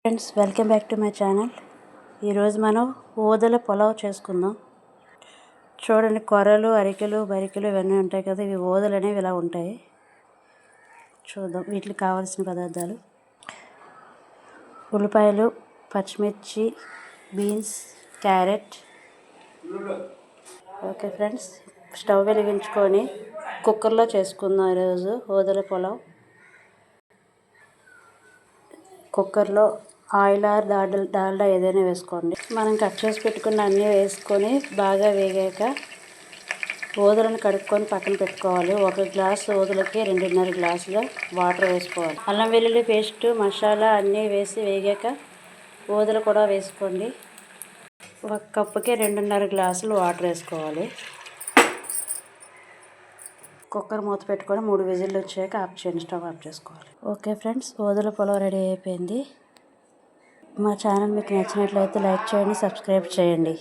Friends, welcome back to my channel. ఈరోజు మనం ఊదల పులావ్ చేసుకుందాం. చూడండి, కొర్రలు, అరికెలు, బరికెలు ఇవన్నీ ఉంటాయి కదా, ఇవి ఊదలు అనేవి ఇలా ఉంటాయి. చూద్దాం వీటికి కావాల్సిన పదార్థాలు: ఉల్లిపాయలు, పచ్చిమిర్చి, beans, carrot. Okay friends, stove వెలిగించుకొని కుక్కర్లో చేసుకుందాం ఈరోజు ఊదల పులావ్. కుక్కర్లో ఆయిల్ ఆర్ డాల్డా ఏదైనా వేసుకోండి. మనం కట్ చేసి పెట్టుకున్న అన్నీ వేసుకొని బాగా వేగాక ఊదలను కడుక్కొని పక్కన పెట్టుకోవాలి. 1 గ్లాసు ఊదలకి 2.5 గ్లాసుల వాటర్ వేసుకోవాలి. అల్లం వెల్లుల్లి పేస్ట్, మసాలా అన్నీ వేసి వేగాక ఊదలు కూడా వేసుకోండి. 1 కప్పుకి 2.5 గ్లాసులు వాటర్ వేసుకోవాలి. కుక్కర్ మూత పెట్టుకొని 3 విజిల్లు వచ్చాక ఆఫ్ చేయండి, స్టవ్ ఆఫ్ చేసుకోవాలి. ఓకే ఫ్రెండ్స్, ఊదల పులావ్ రెడీ అయిపోయింది. మా ఛానల్ మీకు నచ్చినట్లయితే లైక్ చేయండి, సబ్స్క్రైబ్ చేయండి.